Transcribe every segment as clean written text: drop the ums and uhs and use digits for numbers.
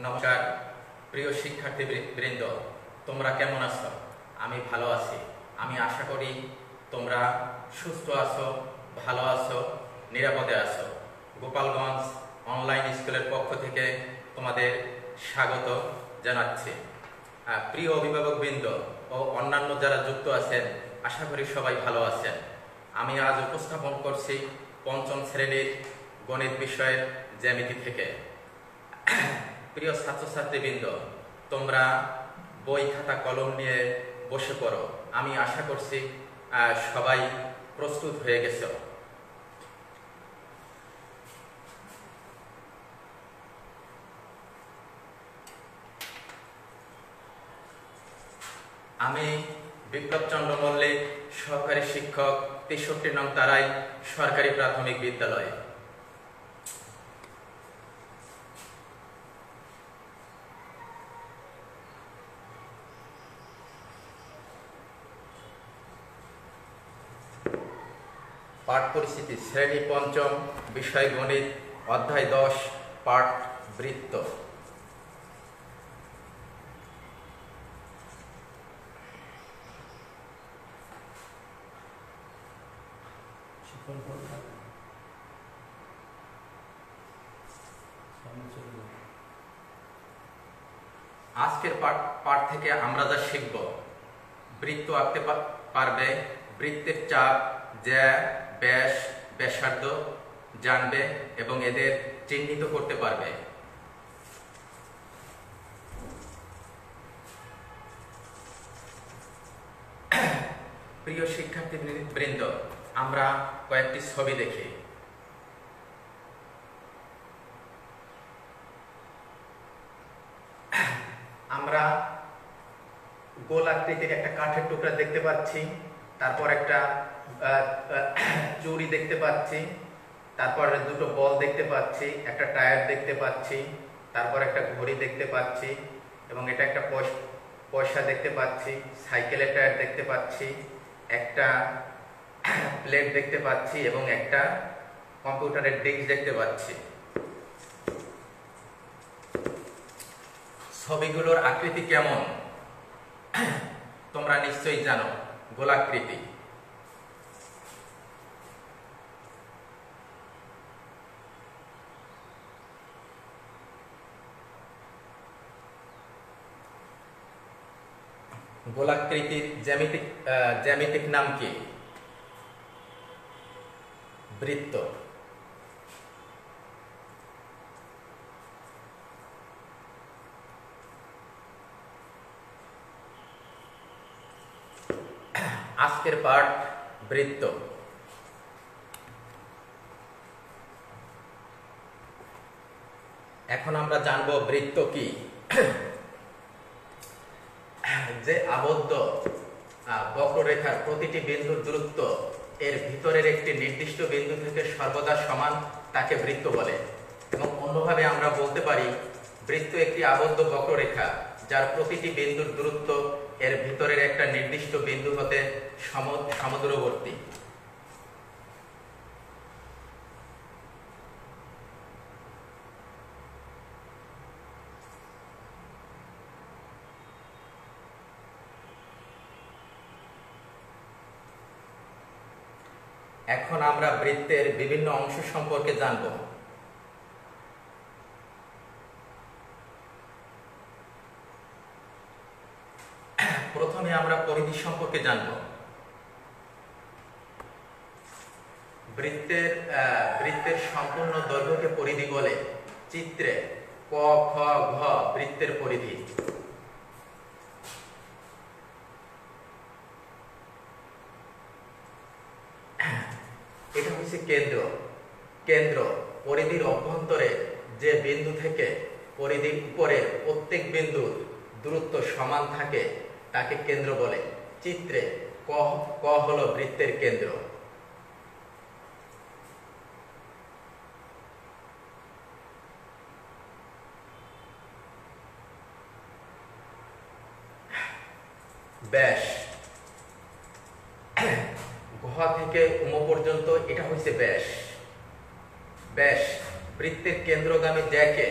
নমস্কার প্রিয় শিক্ষার্থী বৃন্দ, তোমরা কেমন আছো? আমি ভালো আছি। আমি আশা করি তোমরা সুস্থ আছো, ভালো আছো, নিরাপদে আছো। গোপালগঞ্জ অনলাইন স্কুলের পক্ষ থেকে তোমাদের স্বাগত জানাচ্ছি। প্রিয় অভিভাবকবৃন্দ ও অন্যান্য যারা যুক্ত আছেন, আশা করি সবাই ভালো আছেন। আমি আজ উপস্থাপন করছি পঞ্চম শ্রেণীর গণিত বিষয়ের জ্যামিতি থেকে। প্রিয় ছাত্রছাত্রীবৃন্দ, তোমরা বই খাতা কলম নিয়ে বসে পড়ো। আমি আশা করছি সবাই প্রস্তুত হয়ে গেছো। আমি বিপ্লব চন্দ্র মল্লিক, সহকারী শিক্ষক, ৬৩ নং তারাই সরকারি প্রাথমিক বিদ্যালয়। পাঠ পরিস্থিতি, শ্রেণী পঞ্চম, বিষয় গণিত, অধ্যায় 10, পাঠ বৃত্ত। আজকের পাঠ থেকে আমরা যা শিখব, বৃত্ত আঁকতে পারবে, বৃত্তের চাপ, জ্যা, ব্যাস, ব্যাসার্ধ জানবে এবং এদের চিহ্নিত করতে পারবে। প্রিয় শিক্ষার্থী বৃন্দ, আমরা কয়েকটি ছবি দেখি। আমরা গোল আকৃতির একটা কাঠের টুকরা দেখতে পাচ্ছি, তারপর একটা চুড়ি দেখতে পাচ্ছি, তারপর দুটো বল দেখতে পাচ্ছি, একটা টায়ার দেখতে পাচ্ছি, তারপর একটা ঘড়ি দেখতে পাচ্ছি এবং এটা একটা পয়সা দেখতে পাচ্ছি, সাইকেলের টায়ার দেখতে পাচ্ছি, একটা প্লেট দেখতে পাচ্ছি এবং একটা কম্পিউটারের ডিস্ক দেখতে পাচ্ছি। ছবিগুলোর আকৃতি কেমন তোমরা নিশ্চয়ই জানো, গোলাকৃতি। গোলাকৃতির জ্যামিতিক নাম কি? বৃত্ত। আজকের পাঠ বৃত্ত। এখন আমরা জানবো বৃত্ত কি। যে আবদ্ধ বক্ররেখার প্রতিটি বিন্দুর দূরত্ব এর ভিতরের একটি নির্দিষ্ট বিন্দু থেকে সর্বদা সমান, তাকে বৃত্ত বলে। এবং অন্যভাবে আমরা বলতে পারি, বৃত্ত একটি আবদ্ধ বক্ররেখা যার প্রতিটি বিন্দুর দূরত্ব এর ভিতরের একটা নির্দিষ্ট বিন্দু হতে সমদূরবর্তী। এখন আমরা বৃত্তের বিভিন্ন অংশ সম্পর্কে জানব। প্রথমে আমরা পরিধি সম্পর্কে জানব। বৃত্তের সম্পূর্ণ দৈর্ঘ্যকে পরিধি বলে। চিত্রে ক, খ, ঘ বৃত্তের পরিধি। এটা হচ্ছে কেন্দ্র। পরিধির অভ্যন্তরে যে বিন্দু থেকে পরিধির উপরে প্রত্যেক বিন্দুর দূরত্ব সমান থাকে তাকে কেন্দ্র বলে। চিত্রে ক হলো বৃত্তের কেন্দ্র। ব্যাস, ঘ থেকে উম পর্যন্ত এটা হচ্ছে ব্যাস। ব্যাস বৃত্তের কেন্দ্রগামী জ্যাকে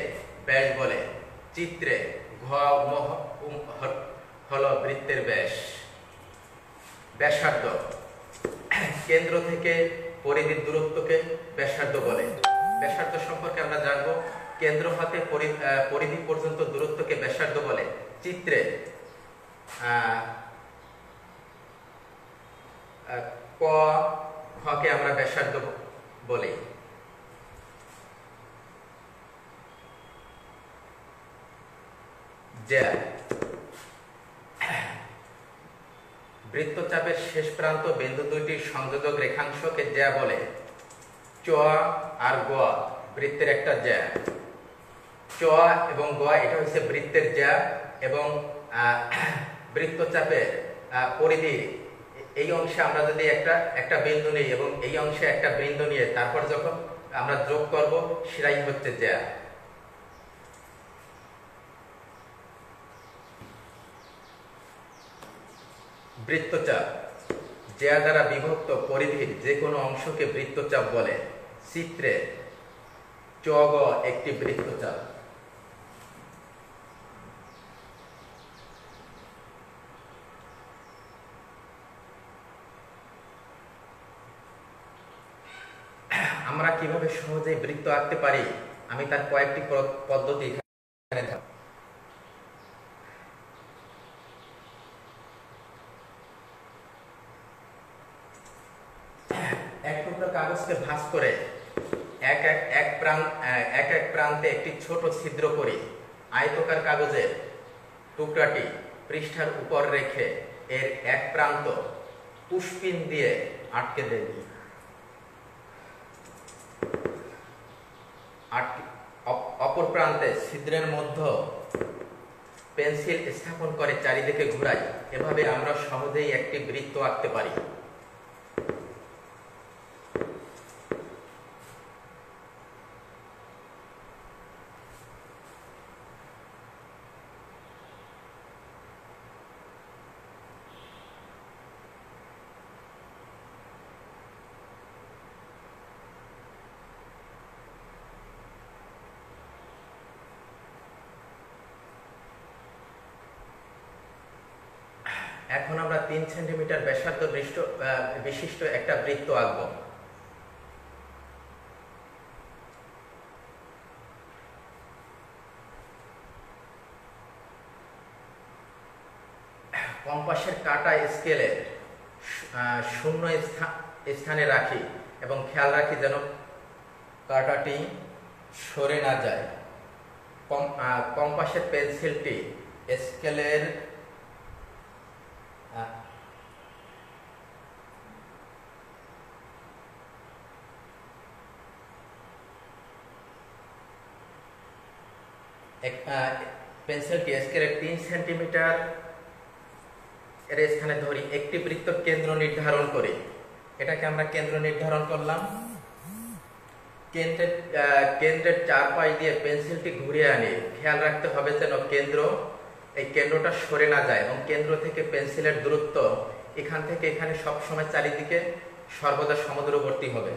ব্যাস বলে। চিত্রে ঘ হলো বৃত্তের ব্যাস, ব্যাসার্ধ। কেন্দ্র থেকে পরিধির দূরত্বকে ব্যাসার্ধ বলে। ব্যাসার্ধ সম্পর্কে আমরা জানবো। কেন্দ্র হতে পরিধি পর্যন্ত দূরত্বকে ব্যাসার্ধ বলে। চিত্রে ক খকে আমরা ব্যাসার্ধ বলি। জ্যা, বৃত্তচাপের শেষ প্রান্ত বিন্দু দুইটির সংযোজক রেখাংশকে জ্যা বলে। চ আর গ বৃত্তের একটা জ্যা। চ এবং গ এটা হচ্ছে বৃত্তের জ্যা এবং বৃত্তচাপের পরিধি এই অংশে আমরা যদি একটা বিন্দু নিই এবং এই অংশে একটা বিন্দু নিয়ে তারপর যখন আমরা যোগ করব সেটাই হচ্ছে জ্যা। বৃত্তচাপ, জ্যা দ্বারা বিভক্ত পরিধির যে কোনো অংশকে বৃত্তচাপ বলে। চিত্রে চ গ একটি বৃত্তচাপ। আমরা কিভাবে সহজে বৃত্ত আঁকতে পারি আমি তার কয়েকটি পদ্ধতি এখানে দেব। এক টুকরো কাগজকে ভাঁজ করে এক এক প্রান্তে একটি ছোট ছিদ্র করি। আয়তকার কাগজের টুকরাটি পৃষ্ঠার উপর রেখে এর এক প্রান্ত পুশপিন দিয়ে আটকে দেই। অপর প্রান্তে ছিদ্রের মধ্যে পেন্সিল স্থাপন করে চারিদিকে ঘুরাই। এভাবে আমরা সহজেই একটি বৃত্ত আঁকতে পারি। এখন আমরা 3 সেন্টিমিটার ব্যাসার্ধ বিশিষ্ট একটা বৃত্ত আঁকব। কম্পাসের কাঁটা স্কেলের শূন্য স্থানে রাখি এবং খেয়াল রাখি যেন কাঁটাটি সরে না যায়। কম্পাসের পেন্সিলটি স্কেলের পেন্সিলটি স্কেলের 3 সেন্টিমিটার এর স্থানে ধরি। একটি বৃত্ত কেন্দ্র নির্ধারণ করি। এটাকে আমরা কেন্দ্র নির্ধারণ করলাম। কেন্দ্রের চারপাশ দিয়ে পেন্সিলটি ঘুরিয়ে আনি। খেয়াল রাখতে হবে যেন এই কেন্দ্রটা সরে না যায় এবং কেন্দ্র থেকে পেন্সিলের দূরত্ব এখান থেকে এখানে সবসময় চারিদিকে সর্বদা সমদূরবর্তী হবে।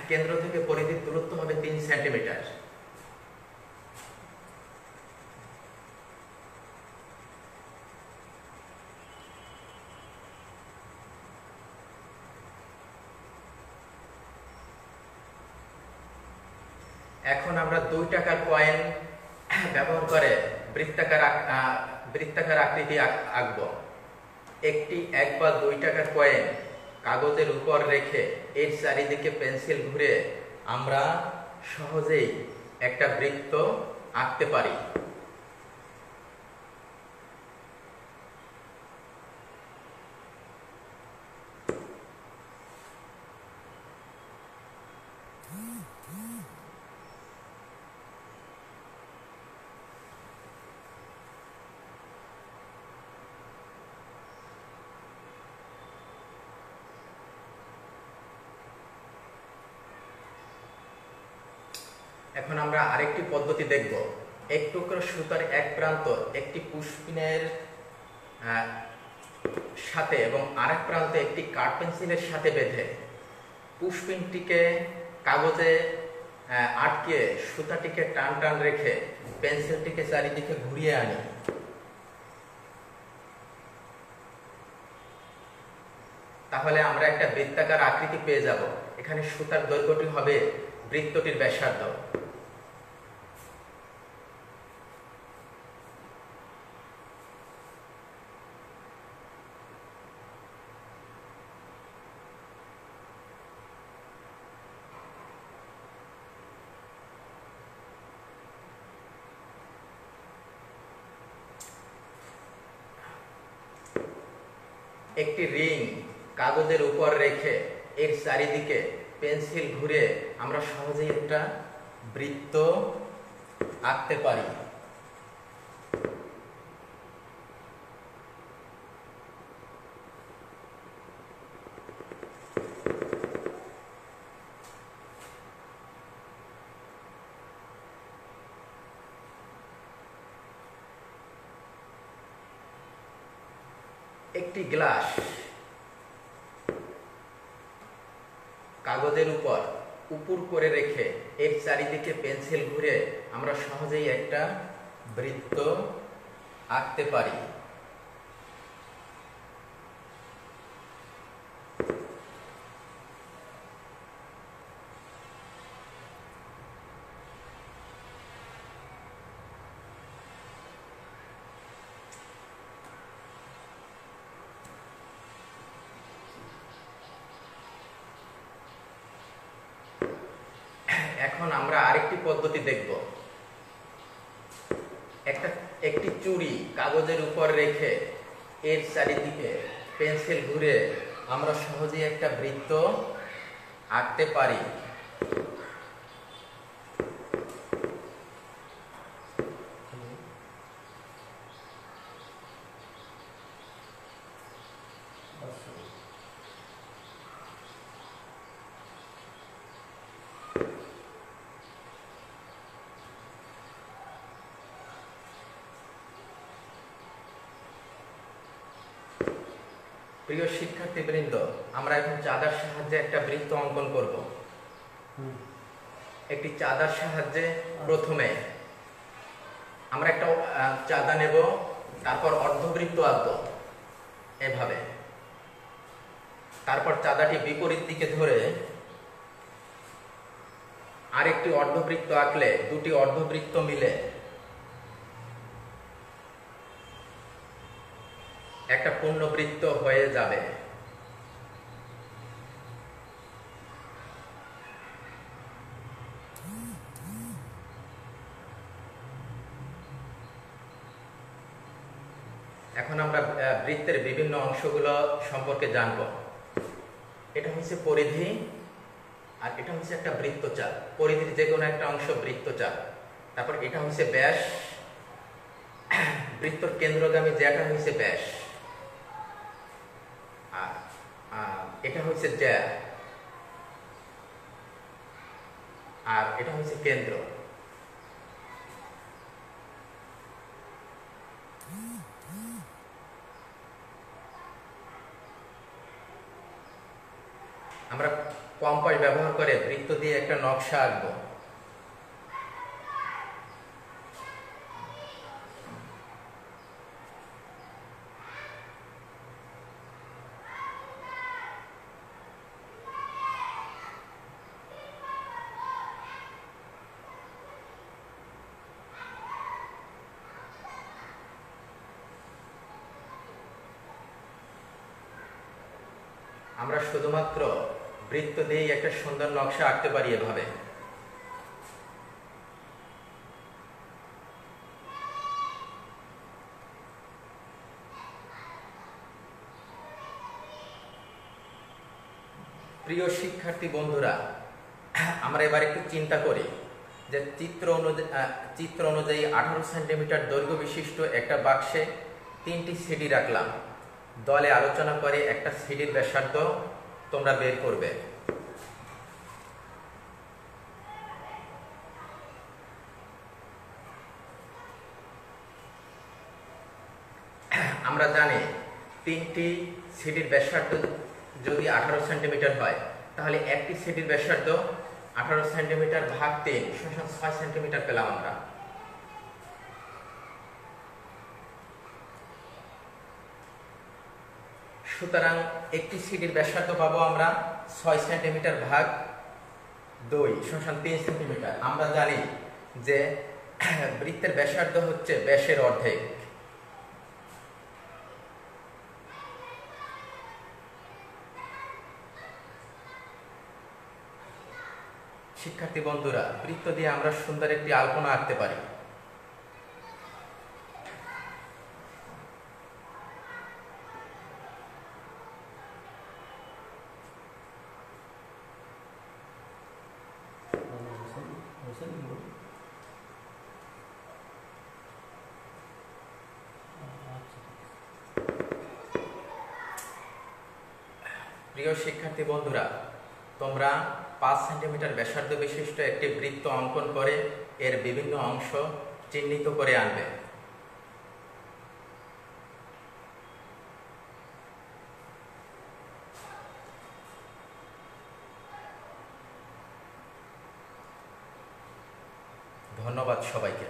কেন্দ্র থেকে পরিধির দূরত্ব হবে 3 সেন্টিমিটার। এখন আমরা 2 টাকার কয়েন ব্যবহার করে বৃত্তাকার আকৃতি আঁকব। একটি 1 বা 2 টাকার কয়েন কাগজের উপর রেখে এর চারিদিকে পেন্সিল ঘুরে আমরা সহজেই একটা বৃত্ত আঁকতে পারি। এখন আমরা আরেকটি পদ্ধতি দেখব। এক টুকরো সুতার এক প্রান্ত একটি পুশপিনের সাথে এবং আরেক প্রান্তে একটি কাঠ পেন্সিলের সাথে বেঁধে পুশপিনটিকে কাগজে আটকে সুতাটিকে টান টান রেখে পেন্সিলটিকে চারিদিকে ঘুরিয়ে আনি। তাহলে আমরা একটা বৃত্তাকার আকৃতি পেয়ে যাব। এখানে সুতার দৈর্ঘ্যটি হবে বৃত্তটির ব্যাসার্ধ। একটি রিং কাগজের উপর রেখে এর চারিদিকে পেন্সিল ঘুরে আমরা সহজেই একটা বৃত্ত আঁকতে পারি। একটি গ্লাস কাগজের উপর উপর করে রেখে এর চারিদিকে পেন্সিল ঘুরে আমরা সহজেই একটা বৃত্ত আঁকতে পারি। এখন আমরা আরেকটি পদ্ধতি দেখব। একটি চুড়ি কাগজের উপর রেখে এর চারিদিকে পেন্সিল ঘুরে আমরা সহজেই একটা বৃত্ত আঁকতে পারি। প্রিয় শিক্ষার্থীবৃন্দ, আমরা এখন চাঁদার সাহায্যে একটা বৃত্ত অঙ্কন করব। একটি চাঁদার সাহায্যে প্রথমে আমরা একটা চাঁদা নেব, তারপর অর্ধবৃত্ত আঁকবো এভাবে। তারপর চাঁদাটি বিপরীত দিকে ধরে আরেকটি অর্ধবৃত্ত আঁকলে দুটি অর্ধবৃত্ত মিলে একটা পূর্ণবৃত্ত হয়ে যাবে। এখন আমরা বৃত্তের বিভিন্ন অংশগুলো সম্পর্কে জানব। এটা হচ্ছে পরিধি, আর এটা হচ্ছে একটা বৃত্তচাপ। পরিধির যে কোনো একটা অংশ বৃত্তচাপ। তারপর এটা হচ্ছে ব্যাস, বৃত্তর কেন্দ্রগামী যেটা হচ্ছে ব্যাস, এটা হচ্ছে জ্যা, আর এটা হচ্ছে কেন্দ্র। আমরা কম্পাস ব্যবহার করে বৃত্ত দিয়ে একটা নকশা আঁকবো। আমরা শুধুমাত্র বৃত্ত দিয়েই একটা সুন্দর নকশা আঁকতে পারি এভাবে। প্রিয় শিক্ষার্থী বন্ধুরা, আমরা এবার একটু চিন্তা করি যে চিত্র অনুযায়ী 18 সেন্টিমিটার দৈর্ঘ্য বিশিষ্ট একটা বাক্সে 3টি সিডি রাখলাম। দলে আলোচনা করে একটা সিডির ব্যাসার্ধ তোমরা বের করবে। আমরা জানি 3টি সিডির ব্যাসার্ধ যদি 18 সেন্টিমিটার হয়, তাহলে একটি সিডির ব্যাসার্ধ 18 সেন্টিমিটার ভাগ 3 সমান 6 সেন্টিমিটার পেলাম আমরা। সুতরাং একটি সিডির ব্যাসার্ধ পাবো আমরা 6 সেন্টিমিটার ভাগ 2 সমান 3 সেন্টিমিটার। আমরা জানি যে বৃত্তের ব্যাসার্ধ হচ্ছে ব্যাসের অর্ধেক। শিক্ষার্থী বন্ধুরা, বৃত্ত দিয়ে আমরা সুন্দর একটি আলপনা আঁকতে পারি। প্রিয় শিক্ষার্থী বন্ধুরা, তোমরা 5 সেন্টিমিটার ব্যাসার্ধ বিশিষ্ট একটি বৃত্ত অঙ্কন করে এর বিভিন্ন অংশ চিহ্নিত করে আনবে। ধন্যবাদ সবাইকে।